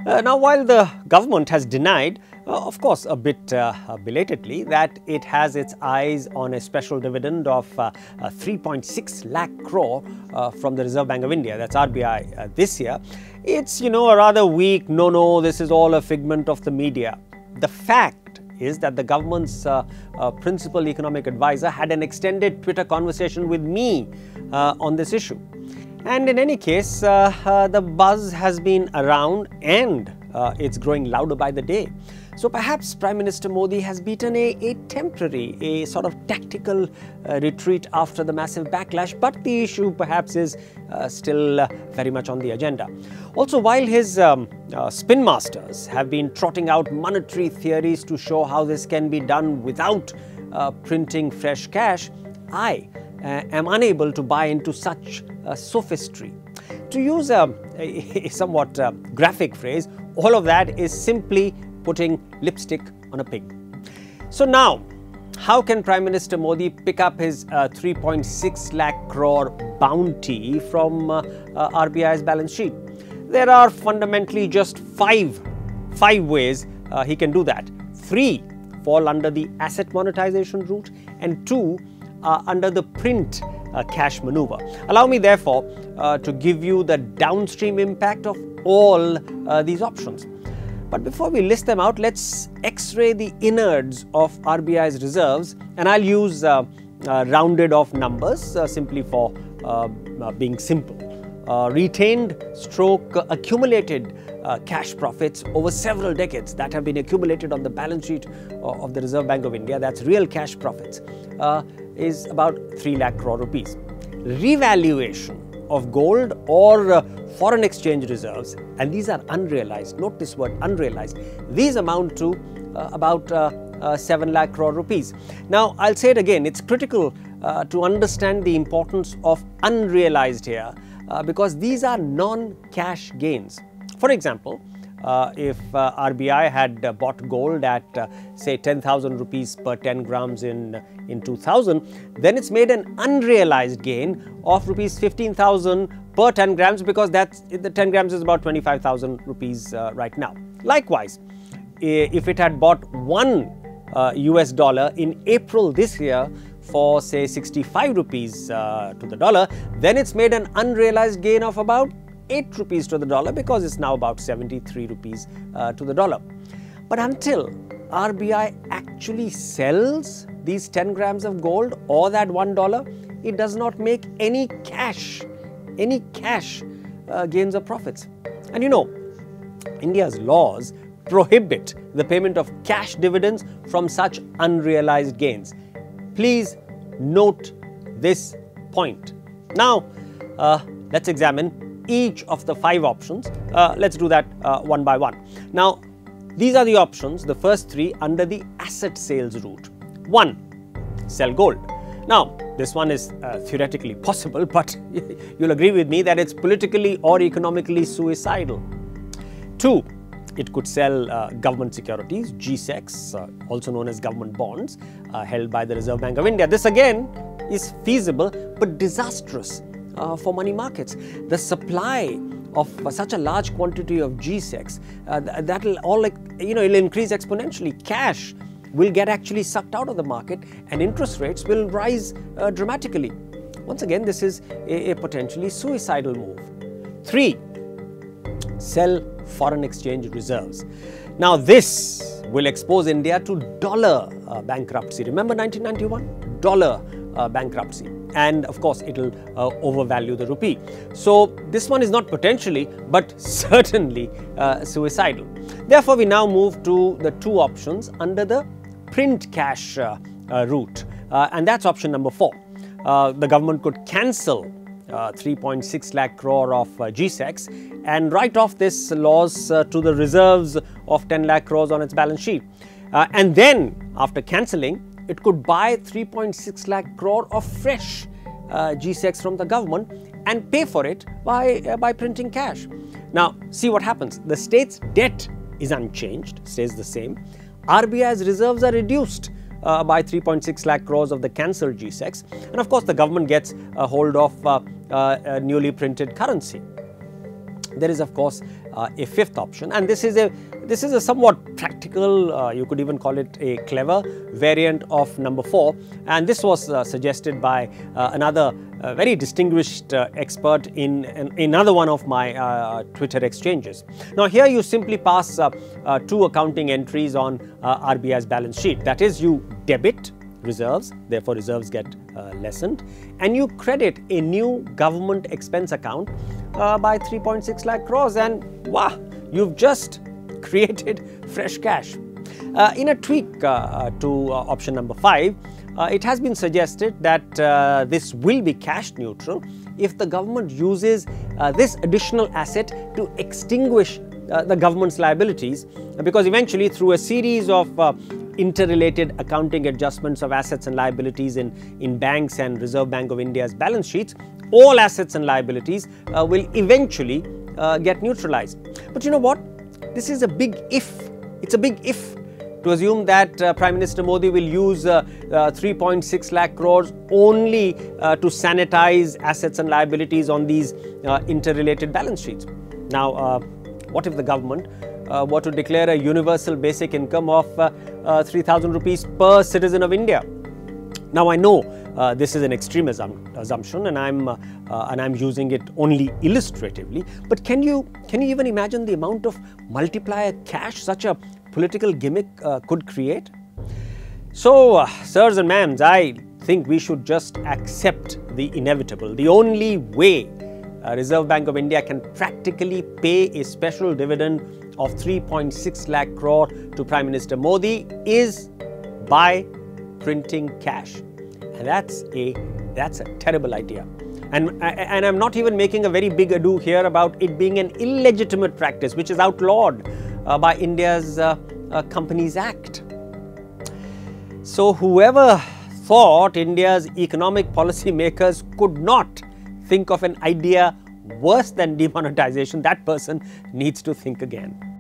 Now, while the government has denied, of course a bit belatedly, that it has its eyes on a special dividend of 3.6 lakh crore from the Reserve Bank of India, that's RBI, this year, it's, a rather weak, no, this is all a figment of the media. The fact is that the government's principal economic advisor had an extended Twitter conversation with me on this issue. And in any case, the buzz has been around and it's growing louder by the day. So perhaps Prime Minister Modi has beaten a temporary, a sort of tactical retreat after the massive backlash, but the issue perhaps is still very much on the agenda. Also, while his spin masters have been trotting out monetary theories to show how this can be done without printing fresh cash, I am unable to buy into such sophistry. To use a somewhat graphic phrase, all of that is simply putting lipstick on a pig. So now, how can Prime Minister Modi pick up his 3.6 lakh crore bounty from RBI's balance sheet? There are fundamentally just five ways he can do that. 3 fall under the asset monetization route and 2 are under the print cash maneuver. Allow me therefore to give you the downstream impact of all these options. But before we list them out, let's x-ray the innards of RBI's reserves, and I'll use rounded off numbers simply for being simple. Retained stroke accumulated cash profits over several decades that have been accumulated on the balance sheet of the Reserve Bank of India, that's real cash profits, is about 3 lakh crore rupees. Revaluation of gold or foreign exchange reserves, and these are unrealized, note this word unrealized, these amount to about 7 lakh crore rupees. Now, I'll say it again, it's critical to understand the importance of unrealized here because these are non-cash gains. For example, if RBI had bought gold at say 10,000 rupees per 10 grams in 2000, then it's made an unrealized gain of rupees 15,000 per 10 grams because the 10 grams is about 25,000 rupees right now. Likewise, if it had bought $1 in April this year for say 65 rupees to the dollar, then it's made an unrealized gain of about 8 rupees to the dollar because it's now about 73 rupees to the dollar. But until RBI actually sells these 10 grams of gold or that $1, it does not make any cash gains or profits. And India's laws prohibit the payment of cash dividends from such unrealized gains. Please note this point. Now, let's examine each of the 5 options. Let's do that one by one. Now, these are the options, the first 3 under the asset sales route. 1. Sell gold. Now, this one is theoretically possible, but you'll agree with me that it's politically or economically suicidal. 2. It could sell government securities, G-Secs, also known as government bonds, held by the Reserve Bank of India. This again is feasible but disastrous for money markets. The supply of such a large quantity of G-Secs, that'll all it'll increase exponentially. Cash will get actually sucked out of the market and interest rates will rise dramatically. Once again, this is a potentially suicidal move. 3. Sell foreign exchange reserves. Now, this will expose India to dollar bankruptcy. Remember 1991? Dollar bankruptcy. And of course, it will overvalue the rupee. So, this one is not potentially, but certainly suicidal. Therefore, we now move to the 2 options under the print cash route. And that's option number 4. The government could cancel 3.6 lakh crore of G-Secs and write off this loss to the reserves of 10 lakh crores on its balance sheet. And then, after cancelling, it could buy 3.6 lakh crore of fresh G-Secs from the government and pay for it by printing cash. Now, see what happens. The state's debt is unchanged, stays the same. RBI's reserves are reduced by 3.6 lakh crores of the cancelled G-Secs, and of course the government gets a hold of newly printed currency. There is, of course, a fifth option, and this is a somewhat practical, you could even call it a clever variant of number 4, and this was suggested by another very distinguished expert in another one of my Twitter exchanges. Now, here you simply pass 2 accounting entries on RBI's balance sheet. That is, you debit reserves, therefore reserves get lessened, and you credit a new government expense account by 3.6 lakh crores, and wow, you've just created fresh cash. In a tweak to option number 5, it has been suggested that this will be cash neutral if the government uses this additional asset to extinguish the government's liabilities, because eventually through a series of interrelated accounting adjustments of assets and liabilities in banks and Reserve Bank of India's balance sheets, all assets and liabilities will eventually get neutralized. But you know what? This is a big if. It's a big if to assume that Prime Minister Modi will use 3.6 lakh crores only to sanitize assets and liabilities on these interrelated balance sheets. Now, what if the government were to declare a universal basic income of 3,000 rupees per citizen of India? Now, I know this is an extreme assumption, and I'm using it only illustratively. But can you even imagine the amount of multiplier cash such a political gimmick could create? So, sirs and ma'ams, I think we should just accept the inevitable. The only way Reserve Bank of India can practically pay a special dividend of 3.6 lakh crore to Prime Minister Modi is by printing cash, and that's a terrible idea. And I'm not even making a very big ado here about it being an illegitimate practice which is outlawed by India's Companies Act. So whoever thought India's economic policy makers could not think of an idea worse than demonetization, that person needs to think again.